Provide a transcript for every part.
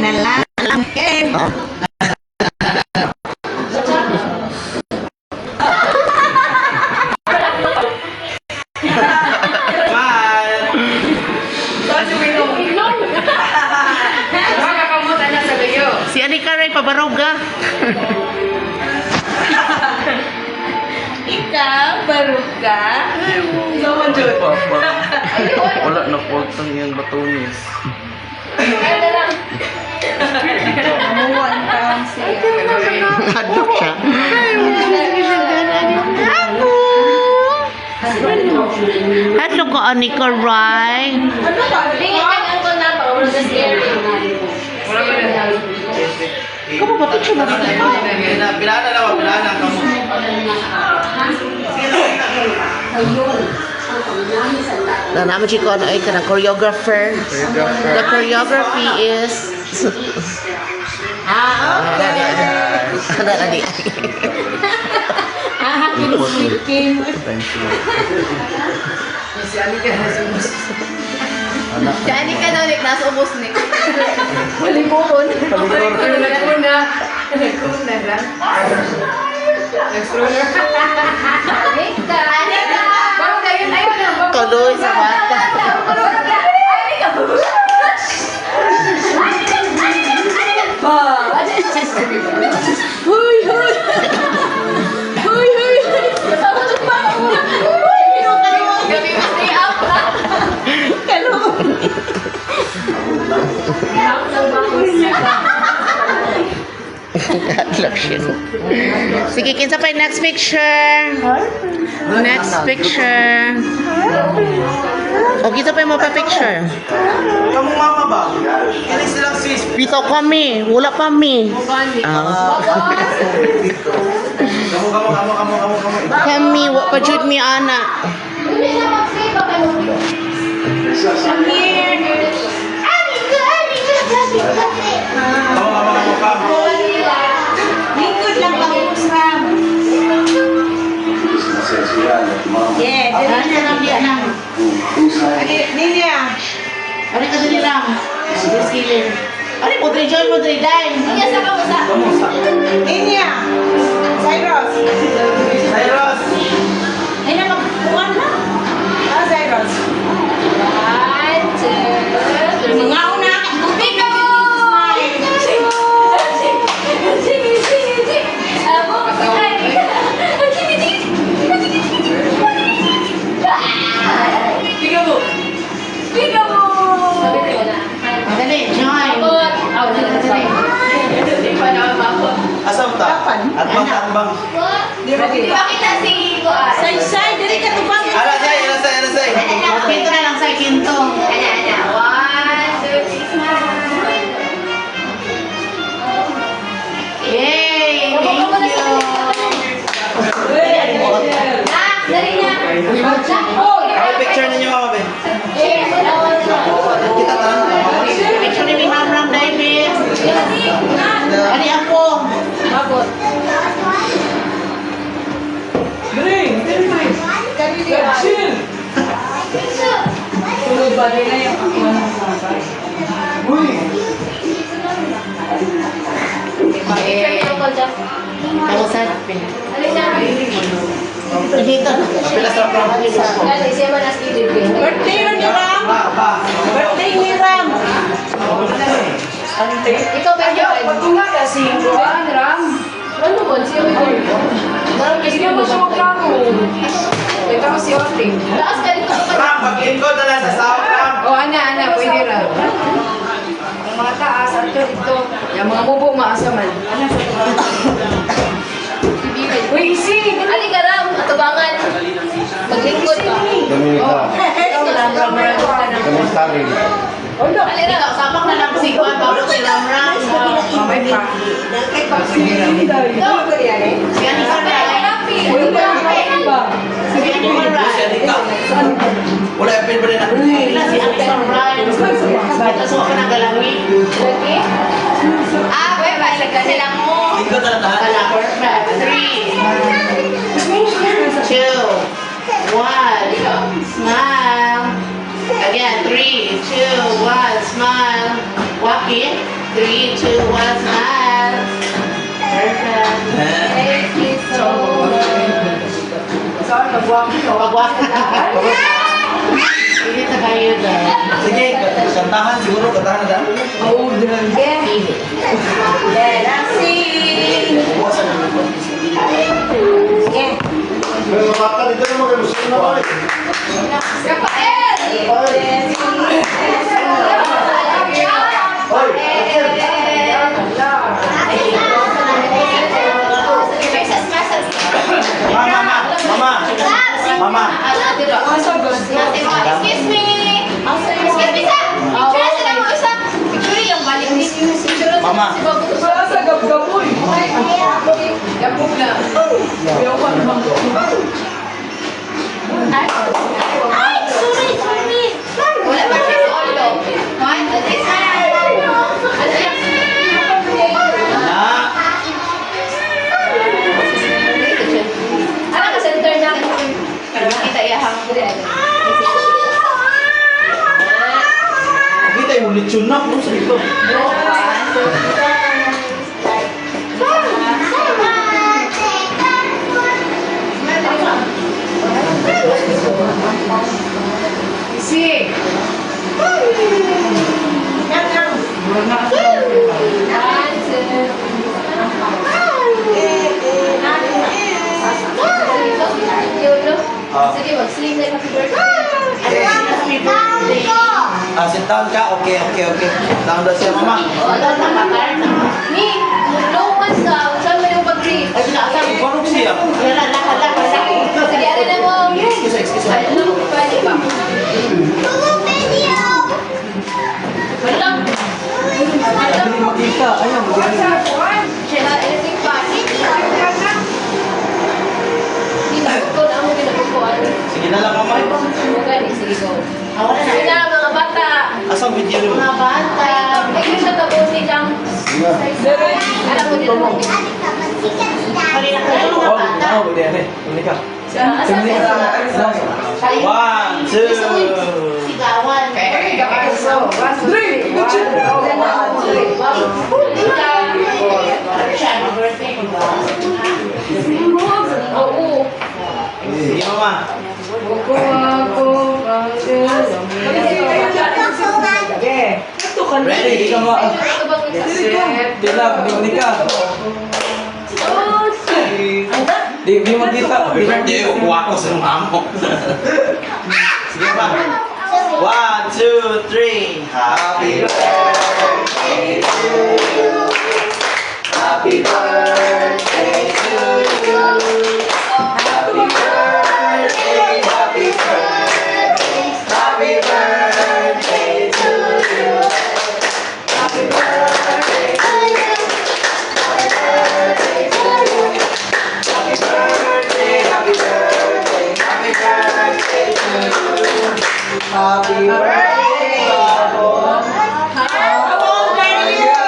na lang. Si Anika rin pabaroga. Ikaw, baruga. Papa, wala na portang yan batunis. Muwan ka ang siya. Hadlok siya. Hadlok ko Anika Rai. Kamu ba picture ba? Pilana na ba? Pilana ka mo. Na naman si Kono ay kanang choreographer. The choreography is Dali. Kim. Thank you. Diyan ka na ulit, nasa ubos ni. Malipon. Malipon na. Malipon na lang. Next-roller. Anika! Anika! Bago na yun, ayaw na. Tuloy sa bata. Huy! Huy! Huy! Huy! Gabi mo stay up na. Hadlok siya. Sige, kinsa pa yung next picture. Next picture. O, kita pa yung mapapicture. Kamu mama ba? Kini silang sis. Dito kami. Wala pa mi. Kamu. Kami, wa pa jud mi ana. Lingkod lang ang usram. Yeah, dali na lang yan. Ninya. Ari ka dali lang. Just killing. Ari mo diri joy mo diri dai. Ninya sa kamusa. Ninya. Cyrus. Cyrus. Ay na magkuhan na. Cyrus. 1, 2, 3. Mga una. Bumiko! Dali, joy. Asam ta? At bang. Di ba kita si Say, dali ka tubang. Ala say. Kinto na lang sa kinto. Ana. 1, 2, 3, smile. Yay! Thank you. Dali na. Ay, picture ninyo mama be. Kita tanan. Picture ni Ma'am Ram David. Ari ako. Mabot. Tulog ba rin na yung Uy. Ako sa dito. Pila sa prom. birthday ni Ram. Ba. Birthday ni Ram. Ikaw ba yun? Pagtunga kasi Juan, Ram. Ano ba? Siya ba yun? Hindi mo siya magplano. Ikaw si Ote. Taas ka dito. Ram, pag-encode na lang sa sound Ram. O, ana, pwede Ram. Ang mga taas, ato dito. Yung mga bubo, maasa man. Uy, isi! Ali ka Ram. Atubangan. Maglingkod ka. Kamusta rin? Ali Ram. Sapak na lang si Juan. Bago si Ram Ram. May pa. Si Anika Rai. Si Anika Rai. Wala yung pin pa rin ako. Si Anika Rai. Ito suka pa ng galangi. Wait, balik ka sila mo. Ikaw na lahat. Wala, perfect. 3, 2, 1. Smile. Again, 3, 2, 1. Smile. Walk in. 3, 2, 1, smile. Perfect. Thank you so much. Saan nagwang ito? Pagwak. Hindi na kayo dahil. Sige, kantahan siguro, kantahan na daan. Oh, dyan. Let us sing. Buwasan na ito. Sige. Pero makakal dito naman kayo gusto na ba? Rafael! Hoy, Mama. Excuse me! Excuse me, sir! Picture sila mo isa! Picture yung balik ni picture Mama. Wala sa gab-gaboy. Yapog na. Ayaw pa naman. Ay! Sorry! Wala ba siya sa ulo? 1, 2, 3, smile! Ano yan? Ano ka center na? Kita iyahang. Kita yung lechon na kung sa ito. Isi. Sige, mag-sing na happy birthday. Happy birthday. Sit down ka? Okay. Down daw siya, mama. Ni, no one sound. Saan mo yung pag-greet? Parang siya. Sige, ano na mo? Excuse. Ano? Pwede ba? Walang. Hindi makita. Ayaw, Siya, anything pa? Hindi na ko na ako ginagukuhan. Sige na lang, mama. Sige, go. Sige na, mga bata. Asang video mo? Mga bata. Ayun siya tapos ni Jang. Alam mo dito mo. Kanina kayo mga bata. Hindi ka. Asan siya? 1, 2. Sigawan. Happy birthday, di ba? Oo. Sige, mama. Ready? Di ka mo. Ito bang isa? Di lang, di ka. Di mo kita. Happy birthday, kuha ko sa mamo. Sige pa. 1, 2, 3. Happy birthday to you. Happy birthday to you. Happy birthday, happy birthday. Happy birthday to you. Happy birthday to you. Happy birthday to you. Happy birthday, happy birthday, happy birthday to you. Happy birthday, Pablo. How old are you?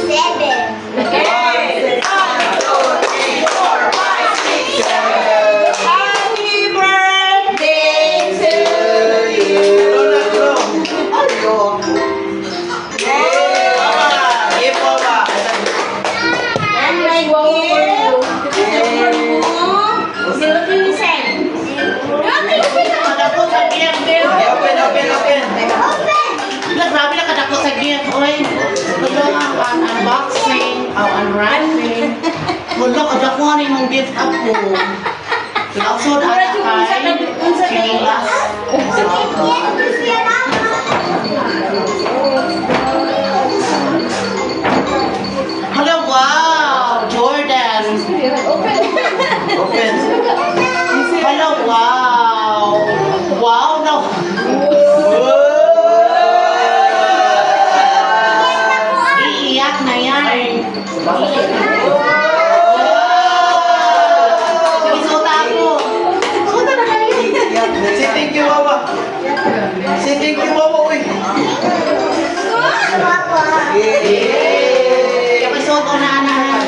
7. Okay. 1, 2, 3, 4, 5, 6, 7. Happy birthday to you. Yay, Mama. Give Mama. And my Kadako sa gift. Open. Grabe na kadako sa gift. Uy, wala ang unboxing, unwrapping. Wala kadako na yung gift ako. Lausod at kay Chinilas. Hello, wow! Jordan. Open. Hello, wow! Wow, no! Iiyak na yan. Isuta ako. Suta na kayo. Say thank you, Mama. Say thank you, Mama. Uy. Yay. Kaya may suot na anak.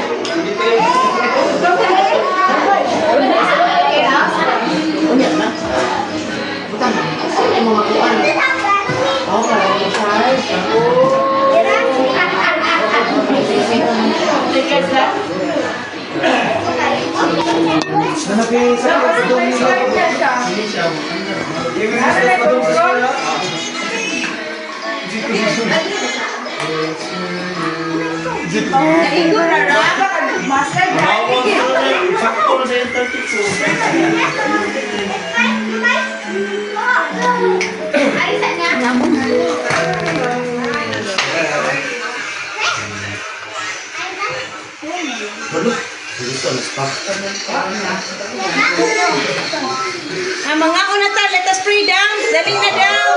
Mga una ta, let us pray down. Daling na down.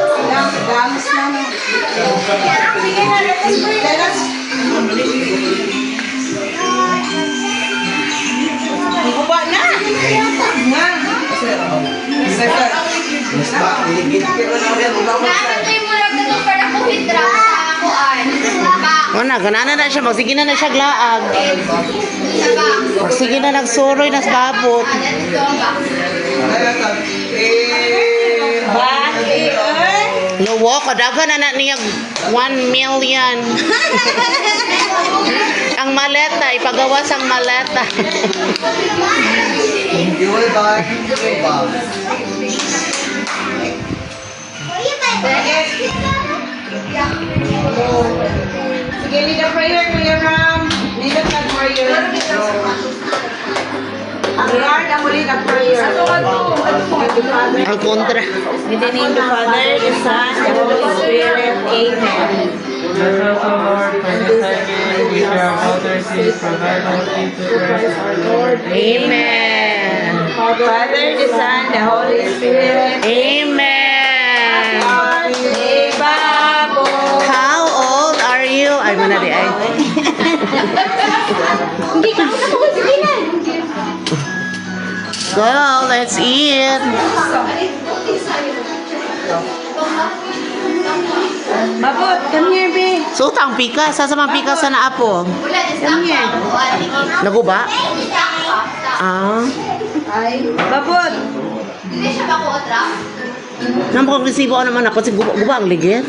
Dance na mo. Sige na, let us pray. Let us. Iba na. Nga. Nakatay mo lang na ito para kuhitra sa kuan. Wala, ganana na siya. Magsige na siya glaag. Sa box. Magsige na nagsuroy na sa babot. Ayan ito ang box. Bakit? Luwa, kadaga na niya 1 million. Ang maleta, ipagawas ang maleta. Sige, lead a prayer, Kuya Ram. Lead a prayer. Lord, ang lead a prayer. Ang kontra. In the name of the Father, the Son, and the Holy Spirit. Amen. Bless us, O Lord, for the sacrifice which we are about to receive from thy Lord Jesus Christ our Lord. Amen. Father, the Son, the Holy Spirit. Amen. Babo. How old are you? Ay, mana di ay. Hindi ka ako sige na. Go, let's eat. Mabot, come here, be. Sutang pika. Sa samang pika sa naapo. Wala, isang kuan. Naguba? Ah. Ay, babot. Hindi siya ba kuotra? Nang kong resibo naman ako. Kasi guba ang ligit.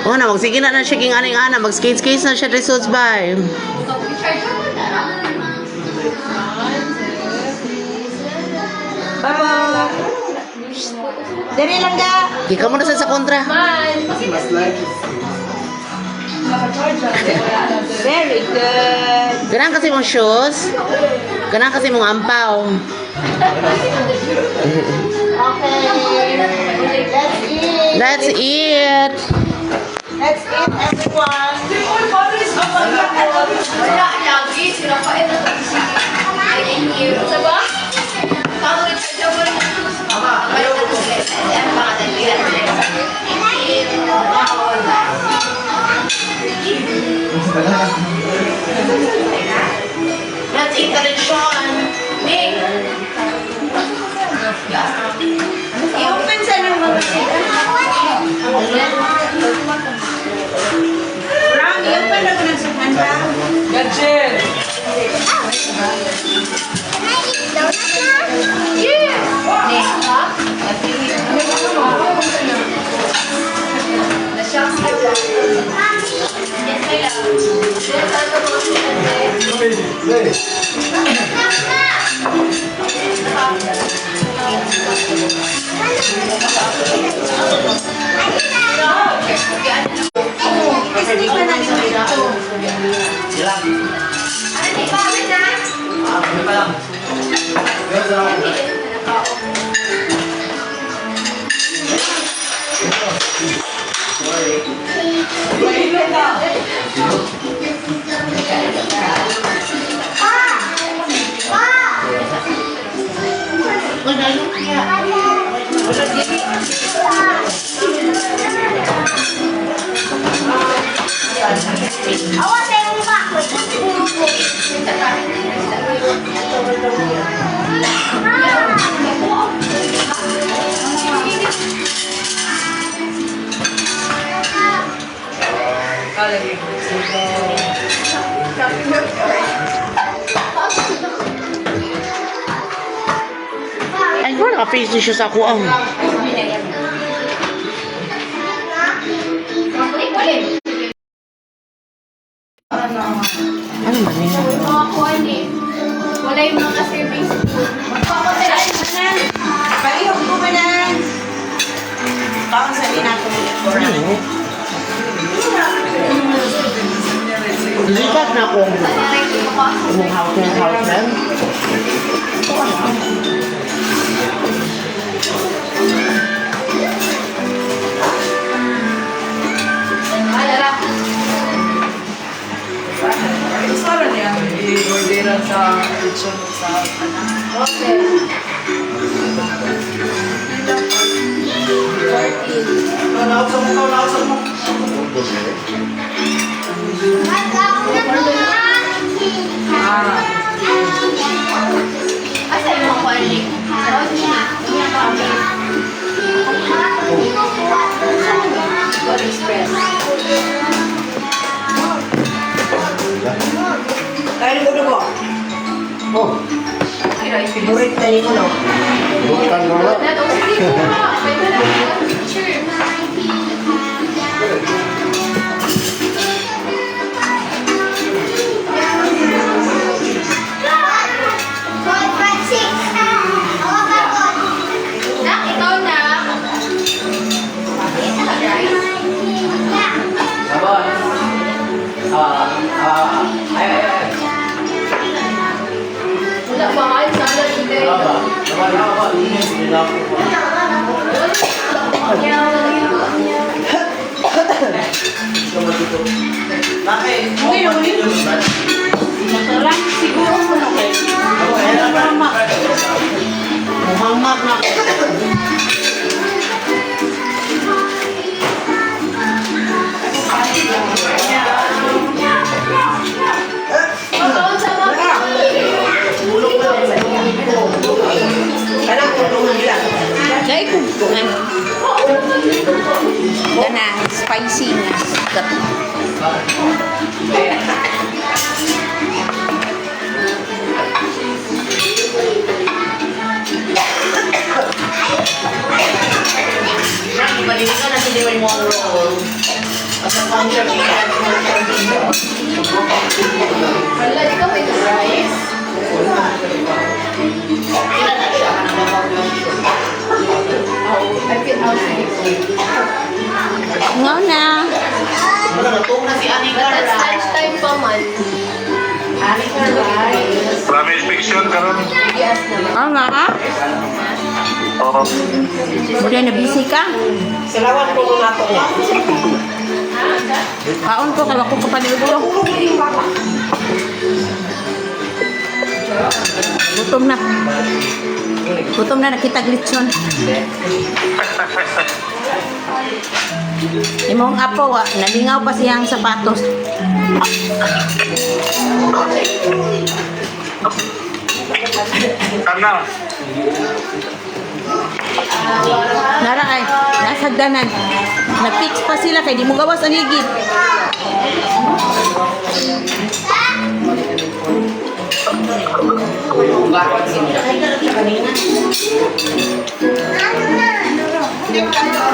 O na, magsige na siya king aning-ana. Mag-skate-skate na siya results by. Charge mo na. Babot. Dali lang ga. Di ka muna sa kontra. Very good. Ganang kasi mong shoes. Ganang kasi mong ampaw. Let's eat. Let's eat. Let's eat, everyone. Wala, lagi. Sila pa ito. Thank you. Sa ba? Paano rin sa job mo? Ayaw ko ito. Ano ba ka nagbigan? Thank you. Let's eat the lechon. Nick. I-open sa ng mga Ram, i-open na ko ng sukan ba? Gretchen! Ay, kung naka-face siya sa ako ang. Ano man yun? Mga kuan eh. Wala yung mga serving food. Magpapasalan mo na. Palihog mo ba na? Baka sabihin natin ulit. Lipat na akong yung house na. Alala. Sara niya, i-orderan sa kitchen sa Okay. 14. Nausap mo. Asa yung mga kwalik? God Express. Kaya mo dugo. Oh, Burit na ni mo, no? bukan mo na. Nak, ikaw na. Wala ba kayo sana today? Masarap siguro mo na kayo. Muhammad na ako. Ikaw sa mga Alam ko tulungan nila. Dahil kung gana, spicy na. Ibalik ka na sila yung mga roll. At ang function niya, Wala, ikaw may rice. I feel out Nga na. Natong na si Anika But that's lunchtime pa man. Anika rice. Promise fiction karon. Yes naman. Oo nga ha? Oo. Muna na busy ka? Salawan ko nung ako niya. Kaon ko, kaya ko kapaniluto. Gutom na. Gutom na, nakita glitson. Imong apo, nalingaw pa siyang sapatos. Kana. Nara ay, nasagdanan. Nag-fix pa sila, kaya di mo gawas ang higit.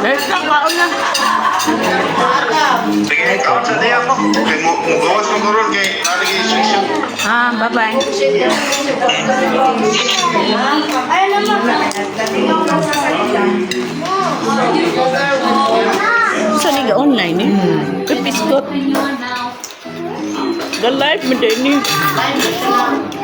Dahil ka, kaon na. Sige, kaon sa diya mo. Kay mo gawas ng gurul kay nalagi fiction. Bye-bye. Saan nga online eh? Pipiskot. The life mo din eh. Time na siya.